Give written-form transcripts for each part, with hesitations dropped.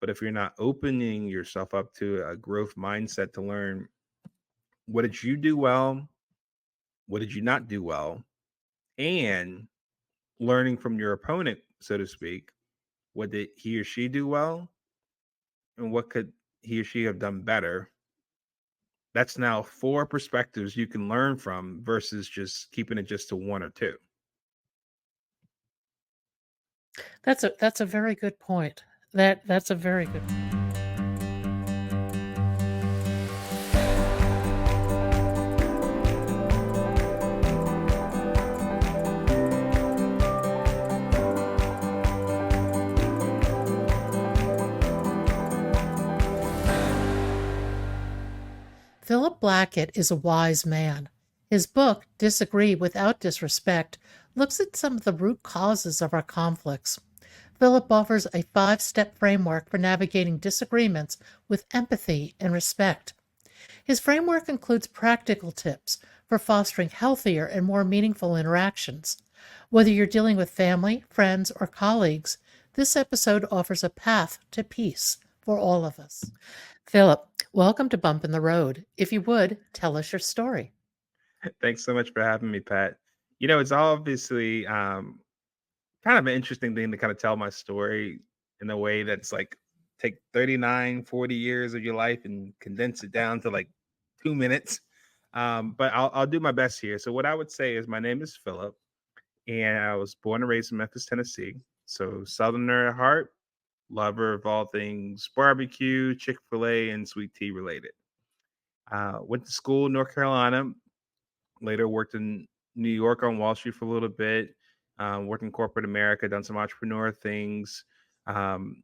But if you're not opening yourself up to a growth mindset to learn what did you do well, what did you not do well, and learning from your opponent, so to speak, what did he or she do well, and what could he or she have done better. That's now four perspectives you can learn from versus just keeping it just to one or two. That's a very good point. That's a very good. Philip Blackett is a wise man. His book, Disagree Without Disrespect, looks at some of the root causes of our conflicts. Philip offers a 5 step framework for navigating disagreements with empathy and respect. His framework includes practical tips for fostering healthier and more meaningful interactions. Whether you're dealing with family, friends, or colleagues, this episode offers a path to peace for all of us. Philip, welcome to Bump in the Road. If you would, tell us your story. Thanks so much for having me, Pat. It's obviously kind of an interesting thing to kind of tell my story in a way that's like take 39, 40 years of your life and condense it down to like 2 minutes. But I'll do my best here. So what I would say is my name is Philip, and I was born and raised in Memphis, Tennessee. So Southerner at heart, lover of all things barbecue, Chick-fil-A, and sweet tea related. Went to school in North Carolina, later worked in New York on Wall Street for a little bit, worked in corporate America, done some entrepreneur things. Um,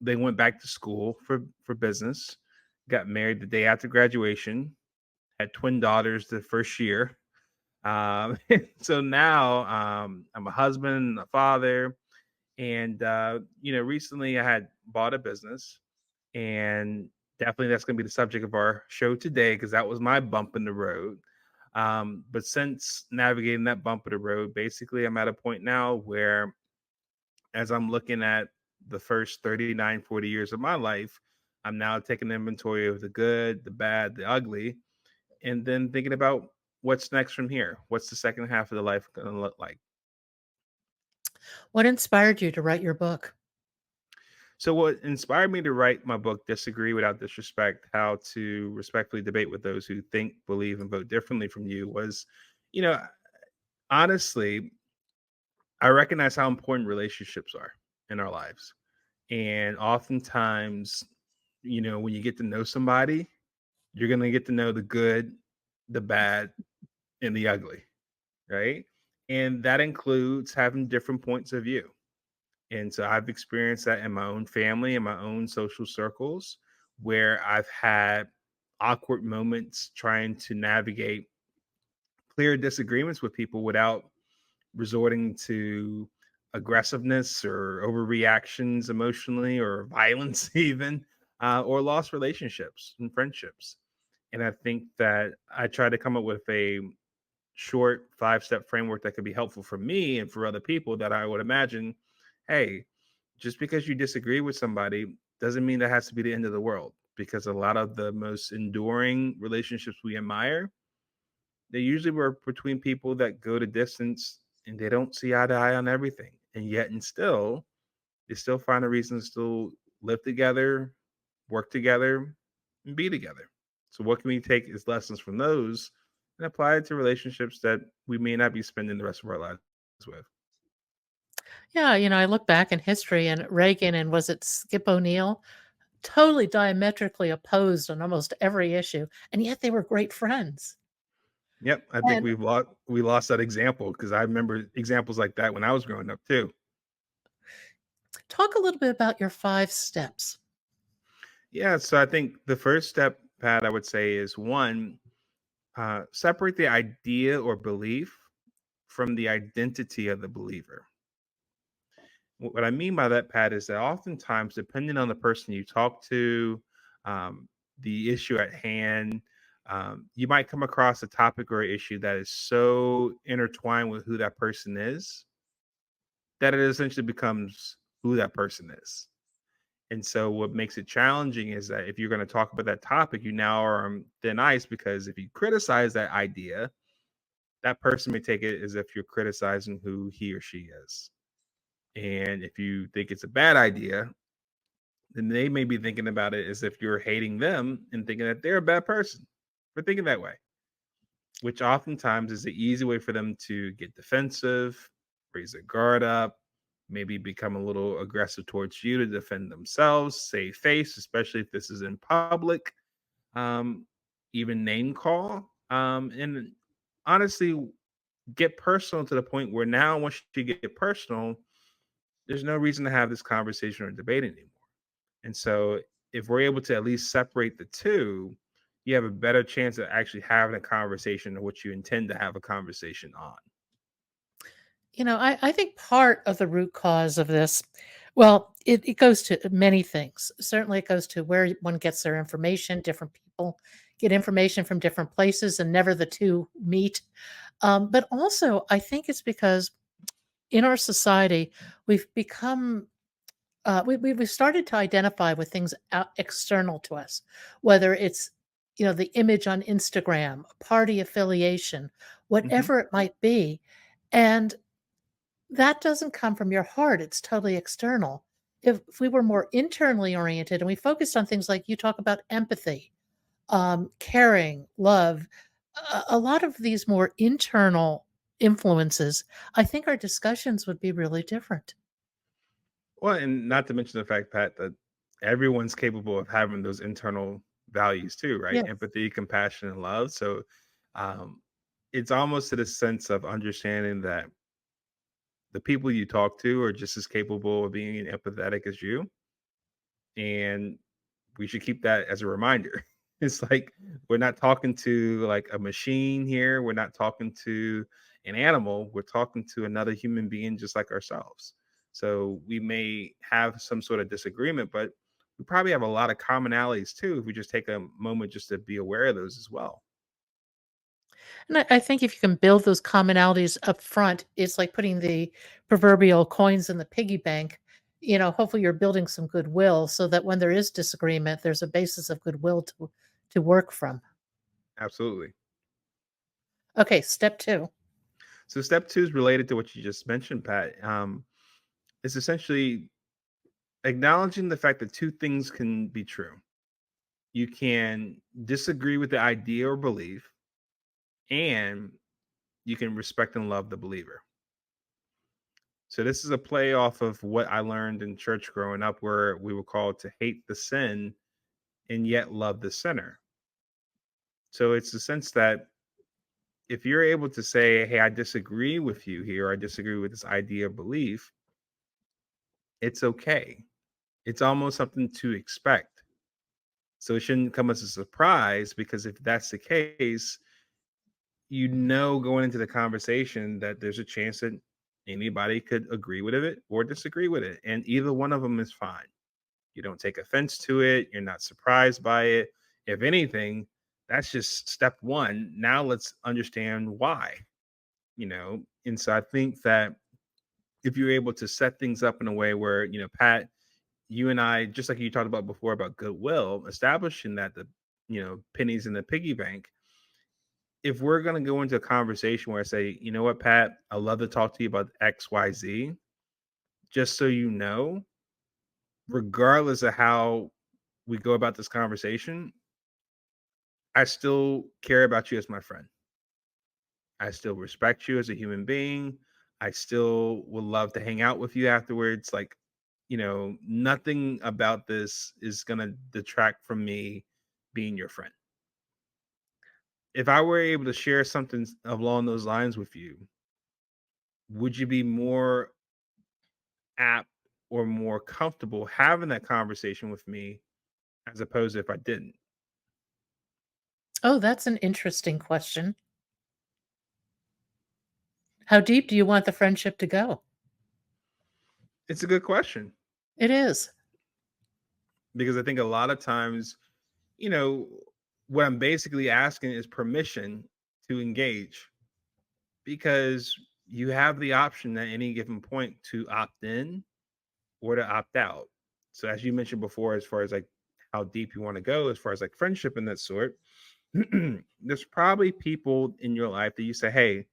they went back to school for business, got married the day after graduation, had twin daughters the first year. So now I'm a husband, a father, and recently I had bought a business, and definitely that's going to be the subject of our show today because that was my bump in the road. But since navigating that bump of the road, basically I'm at a point now where, as I'm looking at the first 39, 40 years of my life, I'm now taking inventory of the good, the bad, the ugly, and then thinking about what's next from here. What's the second half of the life going to look like? What inspired you to write your book? So, what inspired me to write my book, Disagree Without Disrespect: How to Respectfully Debate with Those Who Think, Believe, and Vote Differently from You, was, you know, honestly, I recognize how important relationships are in our lives. And oftentimes, when you get to know somebody, you're going to get to know the good, the bad, and the ugly, right? And that includes having different points of view. And so I've experienced that in my own family, in my own social circles, where I've had awkward moments trying to navigate clear disagreements with people without resorting to aggressiveness or overreactions emotionally or violence, even, or lost relationships and friendships. And I think that I try to come up with a short 5 step framework that could be helpful for me and for other people that I would imagine, hey, just because you disagree with somebody doesn't mean that has to be the end of the world, because a lot of the most enduring relationships we admire, they usually were between people that go to distance and they don't see eye to eye on everything. And yet and still, they still find a reason to still live together, work together, and be together. So what can we take as lessons from those and apply it to relationships that we may not be spending the rest of our lives with? Yeah, I look back in history and Reagan and was it Skip O'Neill? Totally diametrically opposed on almost every issue, and yet they were great friends. Yep, I think And we lost that example because I remember examples like that when I was growing up too. talk a little bit about your 5 steps. Yeah, so I think the first step, Pat, I would say is one, separate the idea or belief from the identity of the believer. What I mean by that, Pat, is that oftentimes, depending on the person you talk to, the issue at hand, you might come across a topic or issue that is so intertwined with who that person is that it essentially becomes who that person is. And so what makes it challenging is that if you're going to talk about that topic, you now are on thin ice, because if you criticize that idea, that person may take it as if you're criticizing who he or she is. And if you think it's a bad idea, then they may be thinking about it as if you're hating them and thinking that they're a bad person for thinking that way, which oftentimes is the easy way for them to get defensive, raise their guard up, maybe become a little aggressive towards you to defend themselves, save face, especially if this is in public, um, even name call. And honestly, get personal to the point where now, once you get personal, there's no reason to have this conversation or debate anymore. And so, if we're able to at least separate the two, you have a better chance of actually having a conversation of what you intend to have a conversation on. I think part of the root cause of this, well, it goes to many things. Certainly, it goes to where one gets their information. Different people get information from different places, and never the two meet. But also, I think it's because in our society, we've become we've started to identify with things external to us, whether it's the image on Instagram, party affiliation, Mhm. whatever it might be, and that doesn't come from your heart, it's totally external. If we were more internally oriented and we focused on things like you talk about empathy, caring, love, a lot of these more internal influences, I think our discussions would be really different. Well, and not to mention the fact, Pat, that everyone's capable of having those internal values too, right? Yeah. Empathy, compassion, and love. So, um, it's almost to the sense of understanding that the people you talk to are just as capable of being empathetic as you, and we should keep that as a reminder. It's like we're not talking to like a machine here. We're not talking to an animal. We're talking to another human being just like ourselves. So we may have some sort of disagreement, but we probably have a lot of commonalities too if we just take a moment just to be aware of those as well. And I think if you can build those commonalities up front, it's like putting the proverbial coins in the piggy bank. Hopefully you're building some goodwill so that when there is disagreement, there's a basis of goodwill to work from. Absolutely. Okay, step 2. So step two is related to what you just mentioned, Pat. It's essentially acknowledging the fact that two things can be true. You can disagree with the idea or belief, and you can respect and love the believer. So this is a play off of what I learned in church growing up, where we were called to hate the sin and yet love the sinner. So it's the sense that if you're able to say, "Hey, I disagree with you here. I disagree with this idea or belief," it's okay. It's almost something to expect. So it shouldn't come as a surprise, because if that's the case, going into the conversation that there's a chance that anybody could agree with it or disagree with it, and either one of them is fine. You don't take offense to it, you're not surprised by it. If anything, that's just step one. Now let's understand why. And so I think that if you're able to set things up in a way where, Pat, you and I, just like you talked about before about goodwill, establishing that the pennies in the piggy bank, if we're going to go into a conversation where I say, you know what, Pat, I love to talk to you about XYZ, just so you know, regardless of how we go about this conversation, I still care about you as my friend. I still respect you as a human being. I still would love to hang out with you afterwards. Like, nothing about this is going to detract from me being your friend. If I were able to share something along those lines with you, would you be more apt or more comfortable having that conversation with me as opposed to if I didn't? Oh, that's an interesting question. How deep do you want the friendship to go? It's a good question, It is. because I think a lot of times, you know, what I'm basically asking is permission to engage, because you have the option at any given point to opt in or to opt out. So as you mentioned before, as far as like how deep you want to go, as far as like friendship and that sort, there's probably people in your life that you say, "Hey,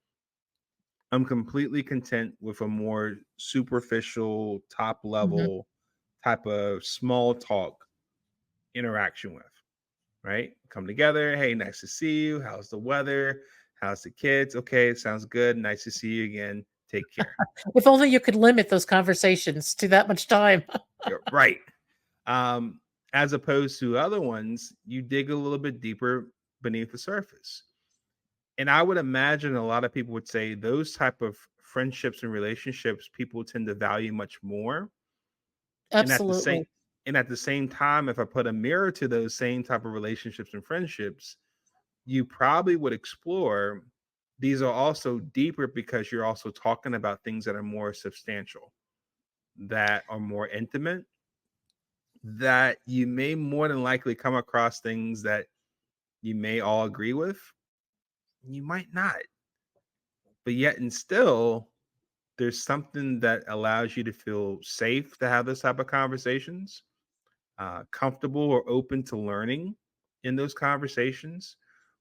I'm completely content with a more superficial, top Mhm. level type of small talk interaction with." Right? Come together. Hey, nice to see you. How's the weather? How's the kids? Okay, sounds good. Nice to see you again. Take care. If only you could limit those conversations to that much time. Yeah, right. Um, as opposed to other ones, you dig a little bit deeper beneath the surface. And I would imagine a lot of people would say those type of friendships and relationships people tend to value much more. And at the same Absolutely. and at the same time, if I put a mirror to those same type of relationships and friendships, you probably would explore these are also deeper because you're also talking about things that are more substantial, that are more intimate, that you may more than likely come across things that you may all agree with, you might not, but yet and still there's something that allows you to feel safe to have this type of conversations, comfortable or open to learning in those conversations,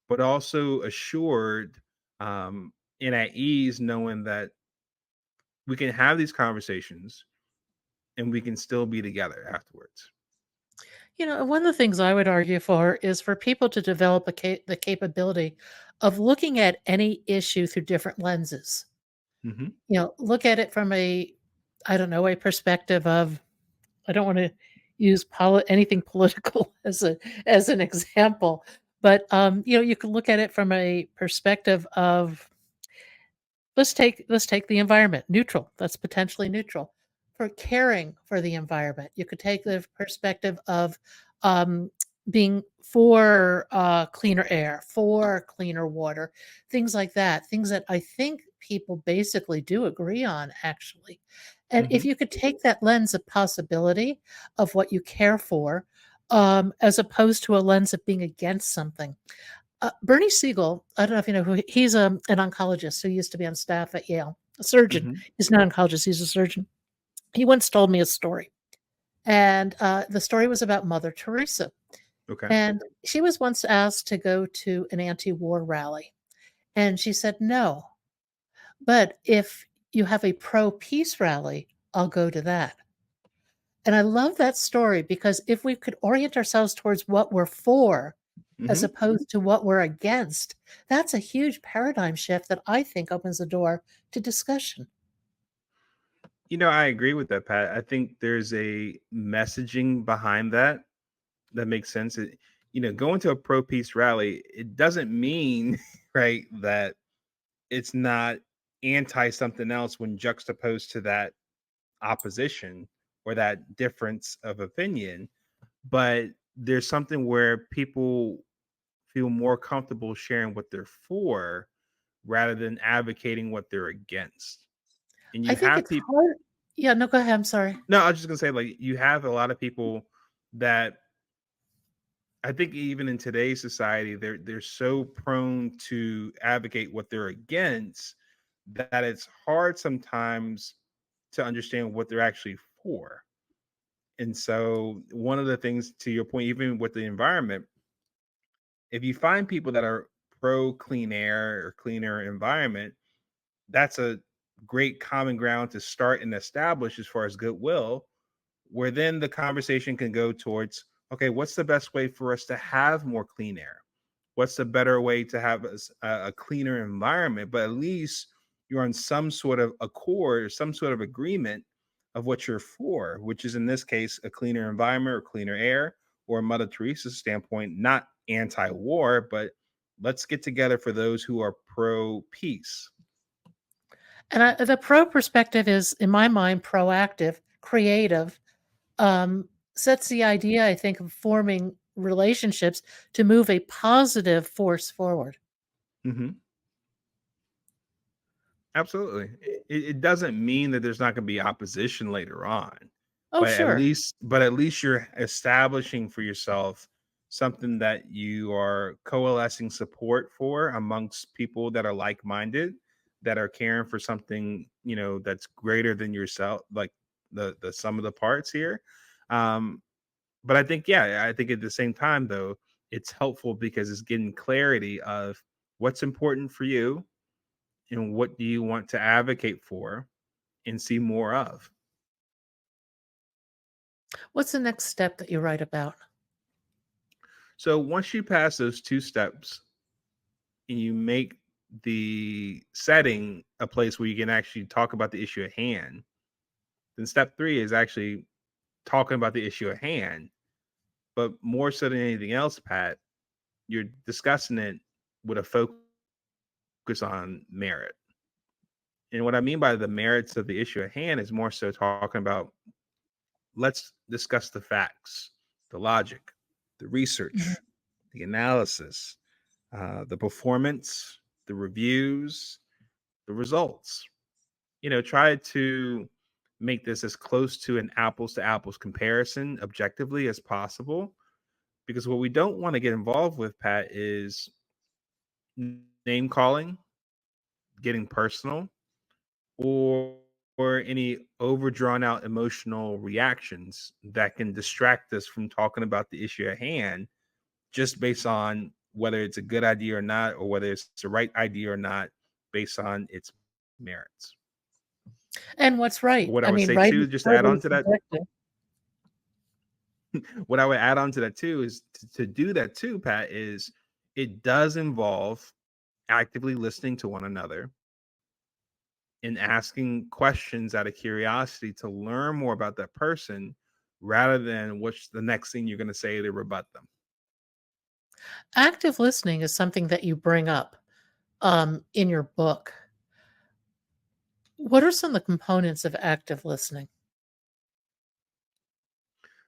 but also assured, um, and at ease knowing that we can have these conversations and we can still be together afterwards. One of the things I would argue for is for people to develop the capability of looking at any issue through different lenses. Hmm. Look at it from I don't know, a perspective of, I don't want to use anything political as an example, but you can look at it from a perspective of, let's take the environment, neutral. That's potentially neutral. For caring for the environment, you could take the perspective of um, being for cleaner air, for cleaner water, things like that. Things that I think people basically do agree on, actually. And if Hmm. you could take that lens of possibility of what you care for, as opposed to a lens of being against something. Bernie Siegel, I don't know if you know who he's, an oncologist who used to be on staff at Yale, a surgeon. Hmm. He's not an oncologist, he's a surgeon. He once told me a story, and the story was about Mother Teresa. Okay. And she was once asked to go to an anti-war rally, and she said, "No, but if you have a pro-peace rally, I'll go to that." And I love that story because if we could orient ourselves towards what we're for as Hmm. opposed to what we're against, that's a huge paradigm shift that I think opens the door to discussion. I agree with that, Pat. I think there's a messaging behind that that makes sense. Going to a pro peace rally, it doesn't mean, right, that it's not anti something else when juxtaposed to that opposition or that difference of opinion. But there's something where people feel more comfortable sharing what they're for rather than advocating what they're against. And I you think have it's people, hard. Yeah, no, go ahead. I'm sorry. no, I was just gonna say, like, you have a lot of people that I think even in today's society, they're so prone to advocate what they're against that it's hard sometimes to understand what they're actually for. And so, one of the things, to your point, even with the environment, if you find people that are pro clean air or cleaner environment, that's a great common ground to start and establish as far as goodwill, where then the conversation can go towards, okay, what's the best way for us to have more clean air? What's the better way to have a cleaner environment? But at least you're on some sort of accord or some sort of agreement of what you're for, which is in this case a cleaner environment or cleaner air, or Mother Teresa's standpoint, not anti-war, but let's get together for those who are pro peace. And the pro perspective is, in my mind, proactive, creative, um, sets the idea, I think, of forming relationships to move a positive force forward. Hmm. Absolutely. It doesn't mean that there's not going to be opposition later on, Oh, sure. but at least you're establishing for yourself something that you are coalescing support for amongst people that are like-minded, that are caring for something, that's greater than yourself, like the sum of the parts here. Um, but I think, yeah, I think at the same time though, it's helpful because it's getting clarity of what's important for you and what do you want to advocate for and see more of. What's the next step that you write about? So once you pass those two steps and you make the setting a place where you can actually talk about the issue at hand, then step three is actually talking about the issue at hand. But more so than anything else, Pat, you're discussing it with a focus on merit. And what I mean by the merits of the issue at hand is more so talking about, let's discuss the facts, the logic, the Mhm. research, the analysis, the performance, the reviews, the results. Try to make this as close to an apples to apples comparison objectively as possible. Because what we don't want to get involved with, Pat, is name calling, getting personal, or or any over drawn out emotional reactions that can distract us from talking about the issue at hand just based on whether it's a good idea or not, or whether it's the right idea or not, based on its merits. And what's But right? what I I would mean, say right too, is just to add totally on to that, subjective. what I would add on to that too is to do that too, Pat, is it does involve actively listening to one another and asking questions out of curiosity to learn more about that person rather than what's the next thing you're going to say to rebut them. Active listening is something that you bring up in your book. What are some of the components of active listening?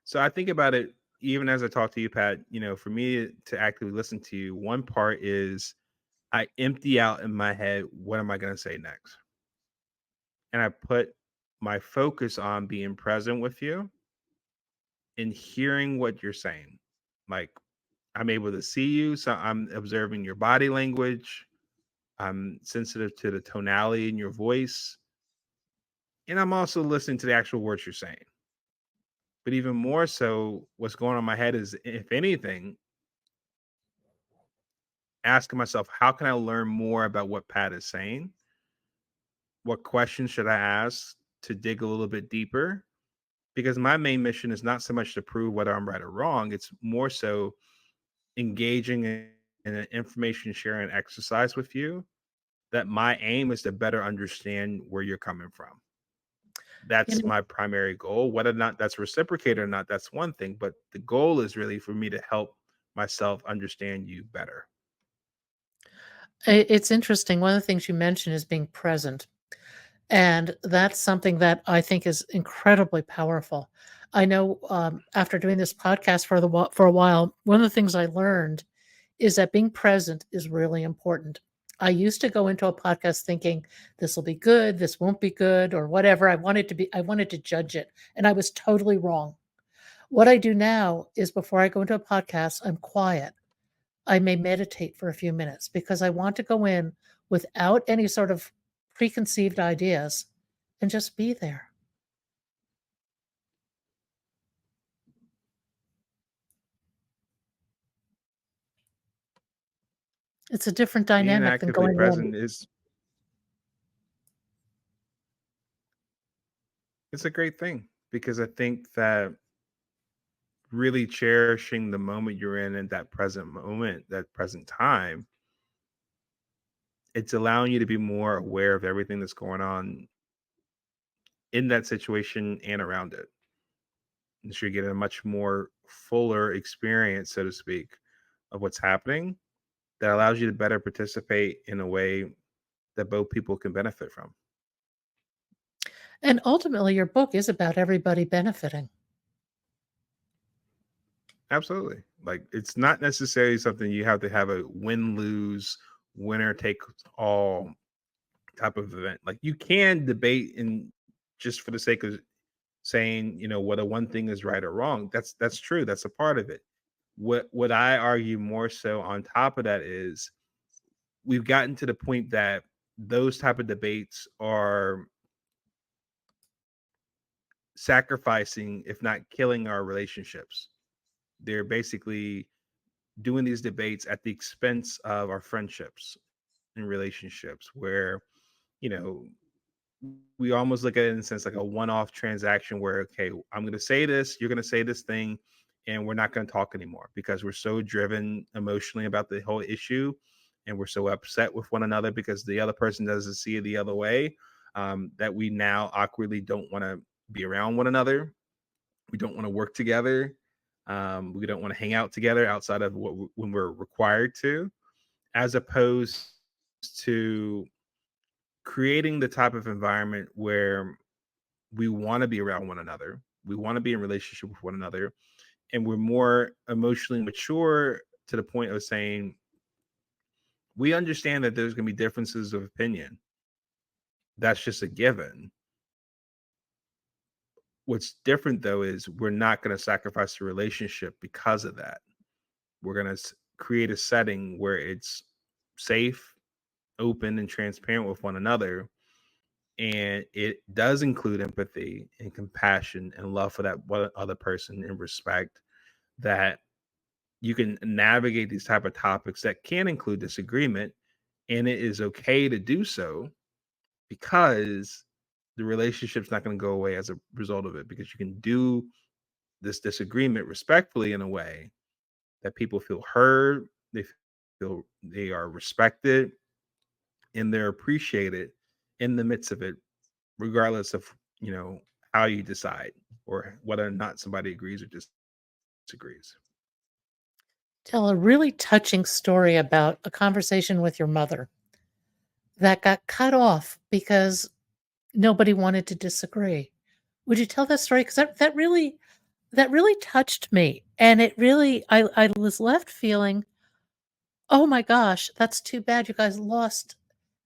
So I think about it even as I talk to you, Pat. For me to actively listen to you, one part is I empty out in my head, what am I going to say next? And I put my focus on being present with you and hearing what you're saying. Like, I'm able to see you, so I'm observing your body language. I'm sensitive to the tonality in your voice, and I'm also listening to the actual words you're saying. But even more so, what's going on in my head is, if anything, asking myself, how can I learn more about what Pat is saying? What questions should I ask to dig a little bit deeper? Because my main mission is not so much to prove whether I'm right or wrong, it's more so engaging in an information sharing exercise with you, that my aim is to better understand where you're coming from. You That's know, my primary goal. Whether or not that's reciprocated or not, that's one thing. But the goal is really for me to help myself understand you better. it's interesting. One of the things you mentioned is being present. And that's something that I think is incredibly powerful. I know after doing this podcast for a while, one of the things I learned is that being present is really important. I used to go into a podcast thinking this will be good, this won't be good, or whatever. I wanted to judge it, and I was totally wrong. What I do now is before I go into a podcast, I'm quiet. I may meditate for a few minutes because I want to go in without any sort of preconceived ideas and just be there. It's a different Being dynamic than actively going in. present is it's a great thing, because I think that really cherishing the moment you're in that present moment, that present time, it's allowing you to be more aware of everything that's going on in that situation and around it. And so you're getting a much more fuller experience, so to speak, of what's happening, that allows you to better participate in a way that both people can benefit from. And ultimately, your book is about everybody benefiting. Absolutely. Like, it's not necessarily something you have to have a win lose, winner take all type of event. Like, you can debate in just for the sake of saying, whether one thing is right or wrong. That's true. That's a part of it. What I argue more so on top of that is, we've gotten to the point that those type of debates are sacrificing, if not killing, our relationships. They're basically doing these debates at the expense of our friendships and relationships, where, you know, we almost look at it in a sense like a one-off transaction where, okay, I'm going to say this, you're going to say this thing, and we're not going to talk anymore because we're so driven emotionally about the whole issue, and we're so upset with one another because the other person doesn't see it the other way, that we now awkwardly don't want to be around one another. We don't want to work together. We don't want to hang out together outside of when we're required to, as opposed to creating the type of environment where we want to be around one another. We want to be in relationship with one another, and we're more emotionally mature to the point of saying we understand that there's going to be differences of opinion. That's just a given. What's different though is we're not going to sacrifice the relationship because of that. We're going to create a setting where it's safe, open, and transparent with one another. And it does include empathy and compassion and love for that one other person and respect, that you can navigate these type of topics that can include disagreement, and it is okay to do so because the relationship's not going to go away as a result of it, because you can do this disagreement respectfully in a way that people feel heard, they feel they are respected, and they're appreciated in the midst of it, regardless of, you know, how you decide or whether or not somebody agrees or disagrees. Tell a really touching story about a conversation with your mother that got cut off because nobody wanted to disagree. Would you tell that story? Because that really touched me, and it really I was left feeling, "Oh my gosh, that's too bad you guys lost,"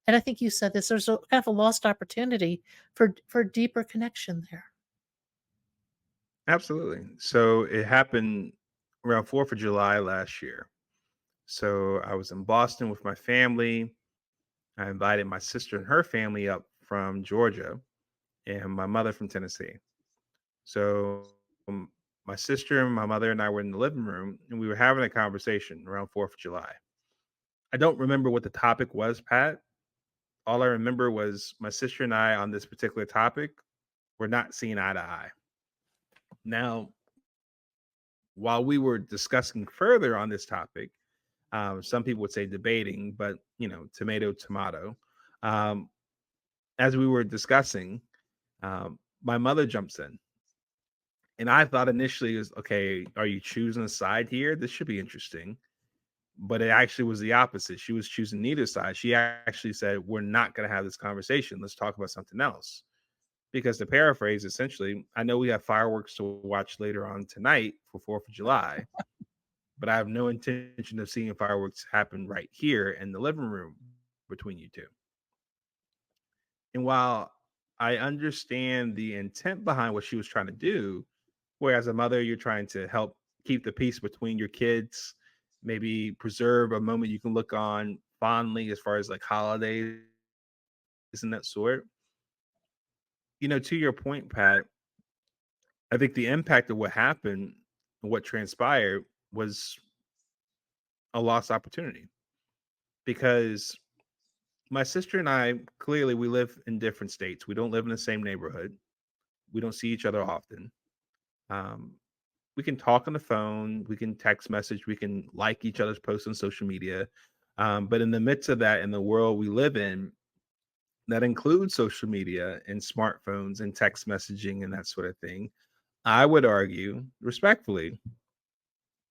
and I think you said this, there's a kind of a lost opportunity for deeper connection there. Absolutely. So it happened around 4th of July last year. So I was in Boston with my family. I invited my sister and her family up from Georgia and my mother from Tennessee. So my sister and my mother and I were in the living room and we were having a conversation around 4th of July. I don't remember what the topic was, Pat. All I remember was my sister and I on this particular topic were not seeing eye to eye. Now, while we were discussing further on this topic, some people would say debating, but you know, tomato, tomato. Um, as we were discussing, my mother jumps in, and I thought initially is okay. Are you choosing a side here? This should be interesting. But it actually was the opposite. She was choosing neither side. She actually said, "We're not going to have this conversation. Let's talk about something else." Because to paraphrase, essentially, I know we have fireworks to watch later on tonight for 4th of July, but I have no intention of seeing fireworks happen right here in the living room between you two. And while I understand the intent behind what she was trying to do, where as a mother, you're trying to help keep the peace between your kids, maybe preserve a moment you can look on fondly as far as like holidays and that sort. You know, to your point, Pat, I think the impact of what happened, what transpired, was a lost opportunity because my sister and I, clearly we live in different states. We don't live in the same neighborhood. We don't see each other often. Um, we can talk on the phone, we can text message, we can like each other's posts on social media. But in the midst of that, in the world we live in, that includes social media and smartphones and text messaging and that sort of thing, I would argue respectfully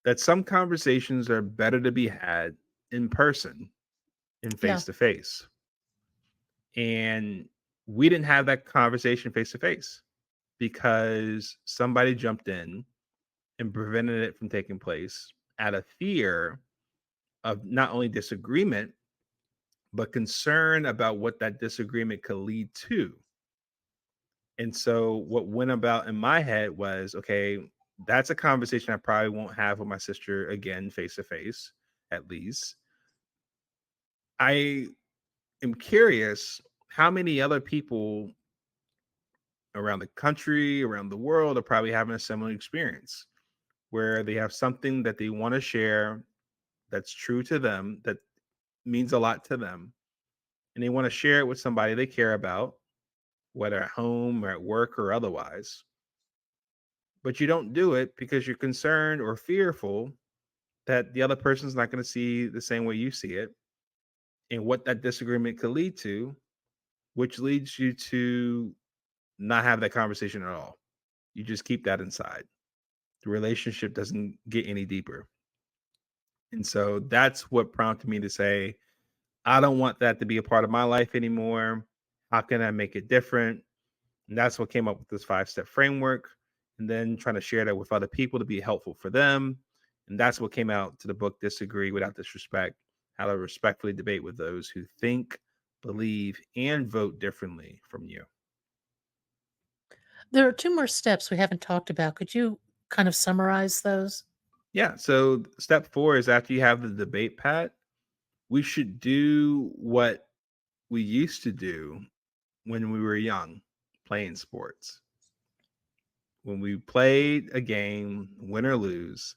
that some conversations are better to be had in person, in Yeah. face to face. And we didn't have that conversation face to face because somebody jumped in and prevented it from taking place out of fear of not only disagreement, but concern about what that disagreement could lead to. And so, what went about in my head was okay, that's a conversation I probably won't have with my sister again face to face, at least. I am curious how many other people around the country, around the world are probably having a similar experience where they have something that they want to share that's true to them, that means a lot to them, and they want to share it with somebody they care about, whether at home or at work or otherwise. But you don't do it because you're concerned or fearful that the other person's not going to see the same way you see it and what that disagreement could lead to, which leads you to not have that conversation at all. You just keep that inside. The relationship doesn't get any deeper. And so that's what prompted me to say, I don't want that to be a part of my life anymore. How can I make it different? And that's what came up with this 5 step framework. And then trying to share that with other people to be helpful for them. And that's what came out to the book, Disagree Without Disrespect: How to Respectfully Debate with Those Who Think, Believe, and Vote Differently from You. There are 2 more steps we haven't talked about. Could you kind of summarize those? Yeah. So step 4 is after you have the debate, Pat, we should do what we used to do when we were young, playing sports. When we played a game, win or lose,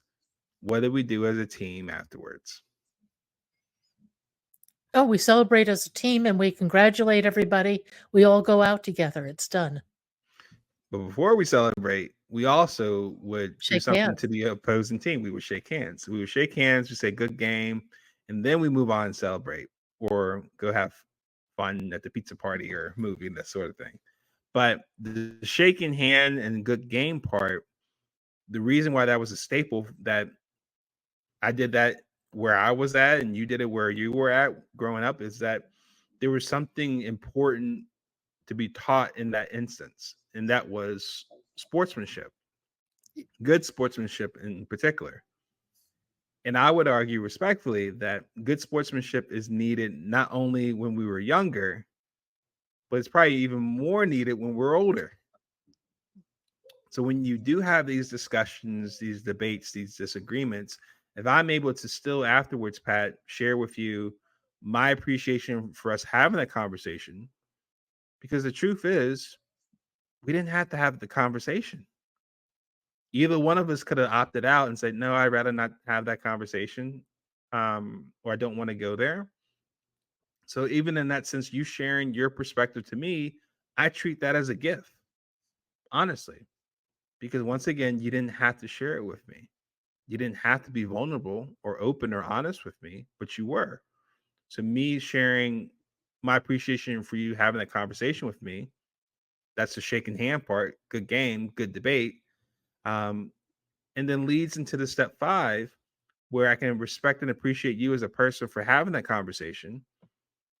what did we do as a team afterwards? Oh, we celebrate as a team and we congratulate everybody. We all go out together. It's done. But before we celebrate, we also would do Shake something to hands. the opposing team. We would shake hands. We would shake hands, we say good game, and then we move on and celebrate or go have fun at the pizza party or movie and that sort of thing. But the shaking hand and good game part, the reason why that was a staple, that I did that where I was at and you did it where you were at growing up, is that there was something important to be taught in that instance, and that was sportsmanship, good sportsmanship in particular. And I would argue respectfully that good sportsmanship is needed not only when we were younger, but it's probably even more needed when we're older. So when you do have these discussions, these debates, these disagreements, if I'm able to still afterwards, Pat, share with you my appreciation for us having that conversation, because the truth is, we didn't have to have the conversation. Either one of us could have opted out and said, "No, I'd rather not have that conversation," or "I don't want to go there." So even in that sense, you sharing your perspective to me, I treat that as a gift, honestly, because once again, you didn't have to share it with me. You didn't have to be vulnerable or open or honest with me, but you were. So me sharing my appreciation for you having that conversation with me, that's the shaking hand part. Good game, good debate. Um, and then leads into the step 5 where I can respect and appreciate you as a person for having that conversation.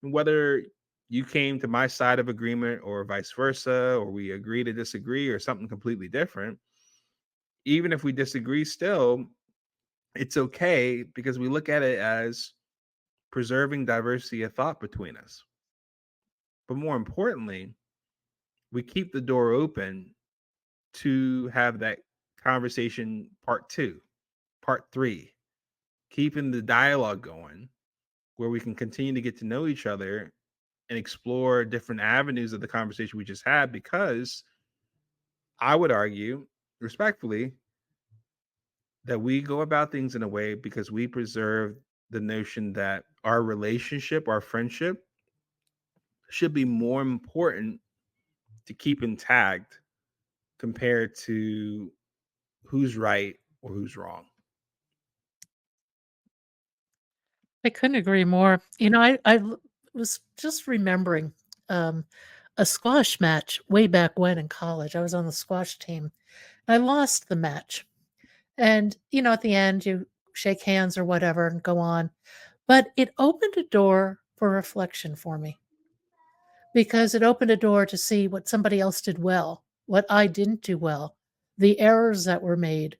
And whether you came to my side of agreement or vice versa, or we agree to disagree or something completely different, even if we disagree still, it's okay because we look at it as preserving diversity of thought between us. But more importantly, we keep the door open to have that conversation part 2, part 3, keeping the dialogue going where we can continue to get to know each other and explore different avenues of the conversation we just had. Because I would argue respectfully that we go about things in a way because we preserve the notion that our relationship, our friendship should be more important to keep intact compared to who's right or who's wrong. I couldn't agree more. Was just remembering um, a squash match way back when in college. I was on the squash team. I lost the match. And, at the end, you shake hands or whatever and go on. But it opened a door for reflection for me because it opened a door to see what somebody else did well, what I didn't do well, the errors that were made.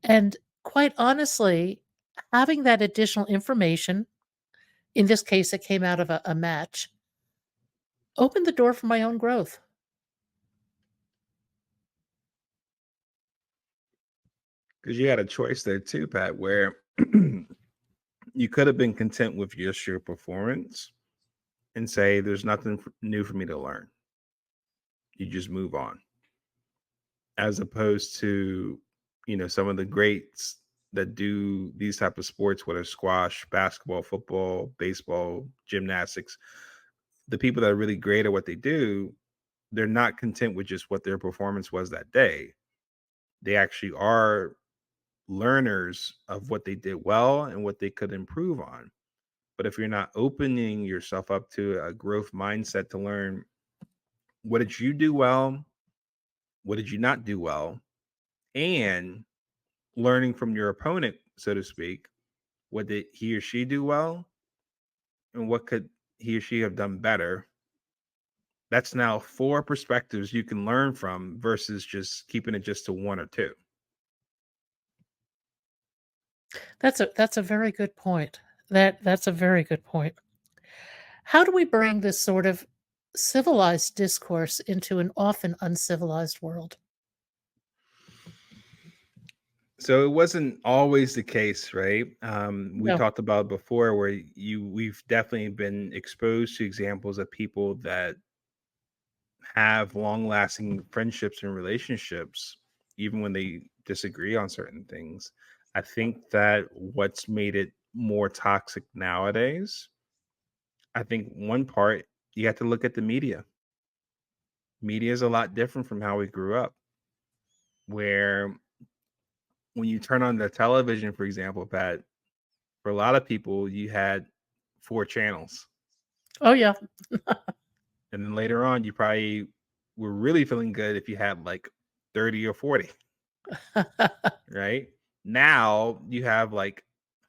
And quite honestly, having that additional information, in this case, it came out of a match, opened the door for my own growth. Because you had a choice there too, Pat, where you could have been content with just your performance and say, "There's nothing new for me to learn." You just move on. as opposed to, some of the greats that do these type of sports, whether squash, basketball, football, baseball, gymnastics. The people that are really great at what they do, they're not content with just what their performance was that day. They actually are learners of what they did well and what they could improve on. But if you're not opening yourself up to a growth mindset to learn, what did you do well? What did you not do well? And learning from your opponent, so to speak, what did he or she do well? And what could he or she have done better? That's now four perspectives you can learn from versus just keeping it just to one or two. That's a very good point. That's a very good point. How do we bring this sort of civilized discourse into an often uncivilized world? So it wasn't always the case, right? We No. talked about before where we've definitely been exposed to examples of people that have long lasting friendships and relationships, even when they disagree on certain things. I think that what's made it more toxic nowadays, I think one part, you have to look at the media. Media is a lot different from how we grew up, where when you turn on the television, for example, Pat, for a lot of people, you had four channels. Oh, yeah. And then later on, you probably were really feeling good if you had like 30 or 40, right? Now you have like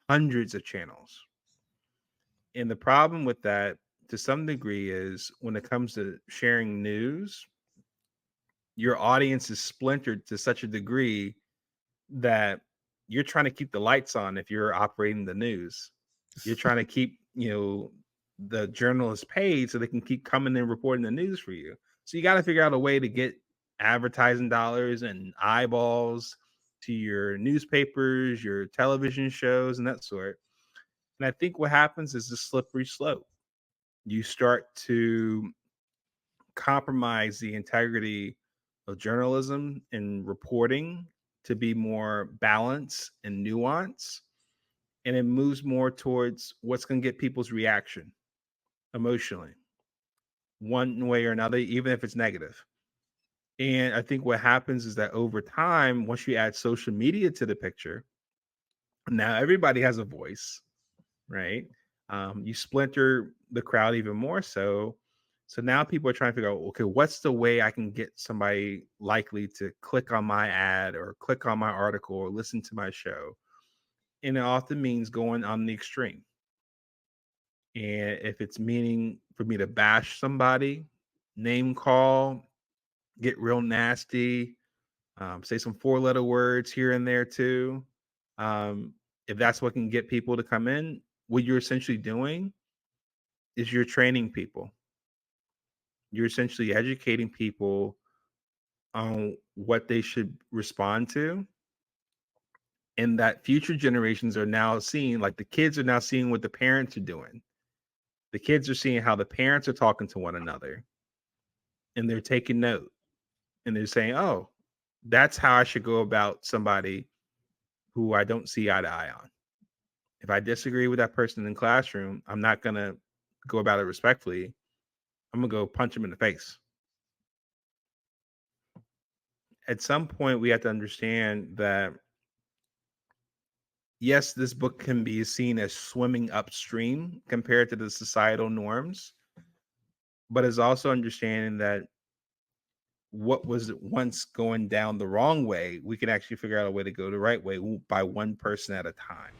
hundreds of channels. And the problem with that to some degree is when it comes to sharing news, your audience is splintered to such a degree that you're trying to keep the lights on if you're operating the news. You're trying to keep, the journalists paid so they can keep coming and reporting the news for you. So you got to figure out a way to get advertising dollars and eyeballs to your newspapers, your television shows, and that sort. And I think what happens is a slippery slope. You start to compromise the integrity of journalism and reporting to be more balanced and nuance. And it moves more towards what's going to get people's reaction emotionally, one way or another, even if it's negative. And I think what happens is that over time, once you add social media to the picture, now everybody has a voice, right? You splinter the crowd even more so. So now people are trying to figure out, okay, what's the way I can get somebody likely to click on my ad or click on my article or listen to my show? And it often means going on the extreme. And if it's meaning for me to bash somebody, name call, get real nasty, say some four-letter words here and there too. If that's what can get people to come in, what you're essentially doing is you're training people. You're essentially educating people on what they should respond to, and that future generations are now seeing, like the kids are now seeing what the parents are doing. The kids are seeing how the parents are talking to one another, and they're taking note, and they're saying, "Oh, that's how I should go about somebody who I don't see eye to eye on. If I disagree with that person in the classroom, I'm not gonna go about it respectfully. I'm gonna go punch them in the face." At some point, we have to understand that yes, this book can be seen as swimming upstream compared to the societal norms, but it's also understanding that what was once going down the wrong way, we can actually figure out a way to go the right way by one person at a time.